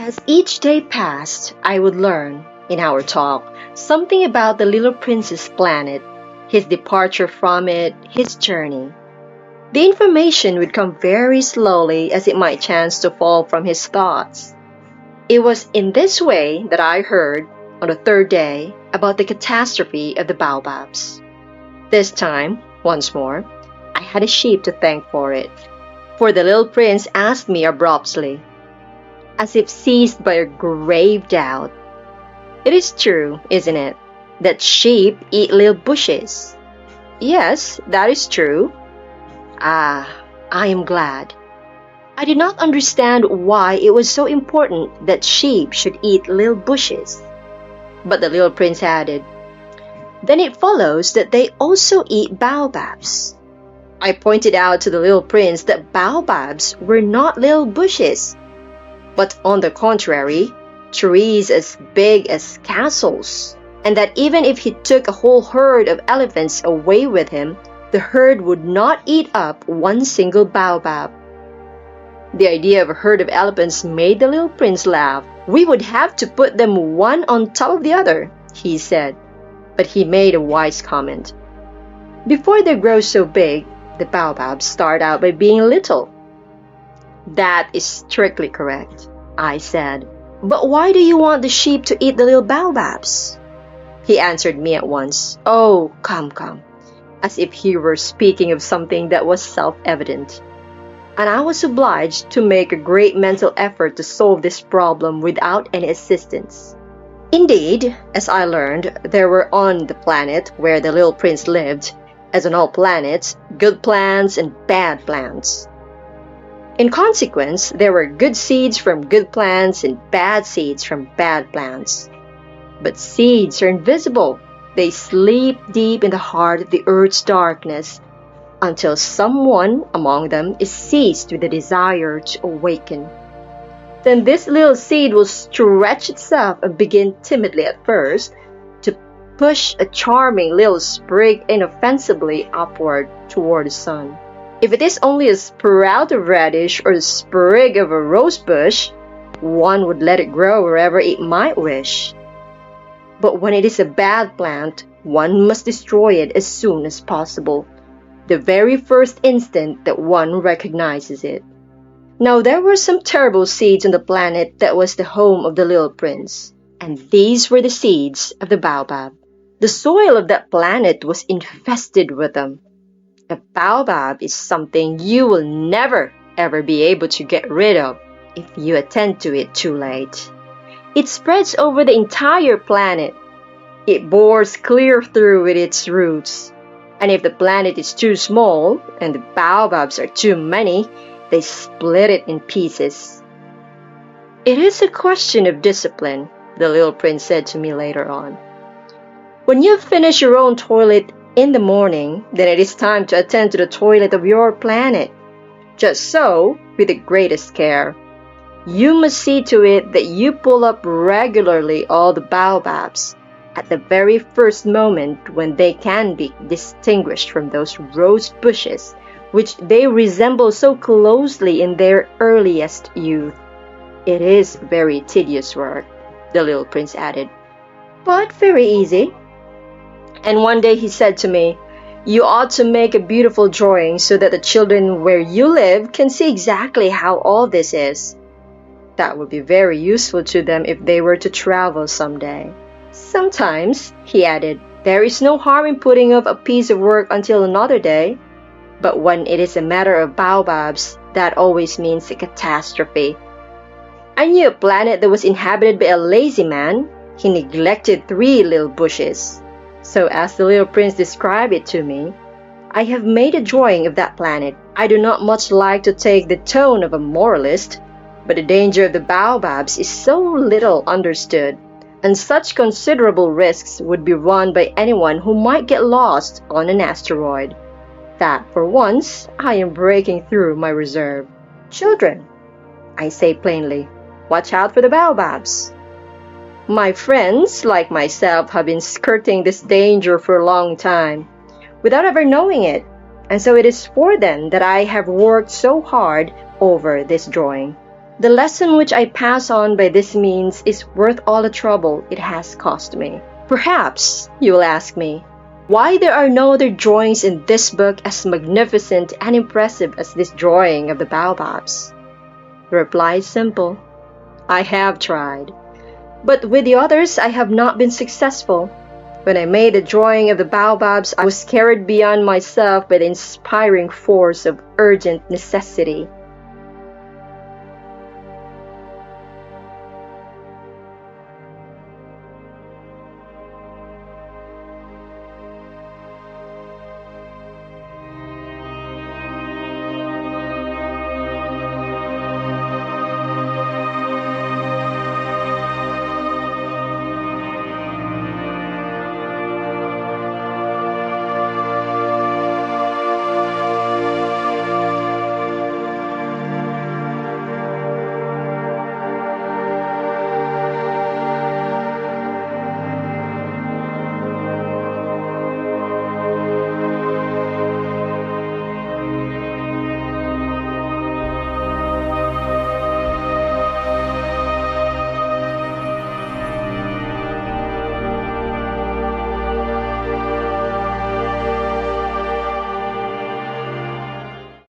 As each day passed, I would learn, in our talk, something about the little prince's planet, his departure from it, his journey. The information would come very slowly as it might chance to fall from his thoughts. It was in this way that I heard, on the third day, about the catastrophe of the baobabs. This time, once more, I had a sheep to thank for it, for the little prince asked me abruptly, as if seized by a grave doubt. It is true, isn't it, that sheep eat little bushes? Yes, that is true. Ah, I am glad. I did not understand why it was so important that sheep should eat little bushes. But the little prince added, then it follows that they also eat baobabs. I pointed out to the little prince that baobabs were not little bushes, but on the contrary, trees as big as castles, and that even if he took a whole herd of elephants away with him, the herd would not eat up one single baobab. The idea of a herd of elephants made the little prince laugh. We would have to put them one on top of the other, he said, but he made a wise comment. Before they grow so big, the baobabs start out by being little. That is strictly correct, I said. But why do you want the sheep to eat the little baobabs? He answered me at once. Oh, come, as if he were speaking of something that was self-evident. And I was obliged to make a great mental effort to solve this problem without any assistance. Indeed, as I learned, there were on the planet where the little prince lived, as on all planets, good plants and bad plants. In consequence, there were good seeds from good plants and bad seeds from bad plants. But seeds are invisible. They sleep deep in the heart of the earth's darkness until someone among them is seized with the desire to awaken. Then this little seed will stretch itself and begin timidly at first to push a charming little sprig inoffensively upward toward the sun. If it is only a sprout of radish or a sprig of a rose bush, one would let it grow wherever it might wish. But when it is a bad plant, one must destroy it as soon as possible, the very first instant that one recognizes it. Now there were some terrible seeds on the planet that was the home of the little prince, and these were the seeds of the baobab. The soil of that planet was infested with them. A baobab is something you will never ever be able to get rid of if you attend to it too late. It spreads over the entire planet. It bores clear through with its roots. And if the planet is too small and the baobabs are too many, they split it in pieces. It is a question of discipline, the little prince said to me later on. When you finish your own toilet in the morning, then it is time to attend to the toilet of your planet. Just so, with the greatest care, you must see to it that you pull up regularly all the baobabs at the very first moment when they can be distinguished from those rose bushes which they resemble so closely in their earliest youth. It is very tedious work, the little prince added, but very easy. And one day he said to me, you ought to make a beautiful drawing so that the children where you live can see exactly how all this is. That would be very useful to them if they were to travel someday. Sometimes, he added, there is no harm in putting off a piece of work until another day. But when it is a matter of baobabs, that always means a catastrophe. I knew a planet that was inhabited by a lazy man. He neglected 3 little bushes. So as the little prince described it to me, I have made a drawing of that planet. I do not much like to take the tone of a moralist, but the danger of the baobabs is so little understood, and such considerable risks would be run by anyone who might get lost on an asteroid, that for once I am breaking through my reserve. Children, I say plainly, watch out for the baobabs. My friends, like myself, have been skirting this danger for a long time, without ever knowing it, and so it is for them that I have worked so hard over this drawing. The lesson which I pass on by this means is worth all the trouble it has cost me. Perhaps, you will ask me, why there are no other drawings in this book as magnificent and impressive as this drawing of the baobabs? The reply is simple. I have tried. But with the others, I have not been successful. When I made the drawing of the baobabs, I was carried beyond myself by the inspiring force of urgent necessity.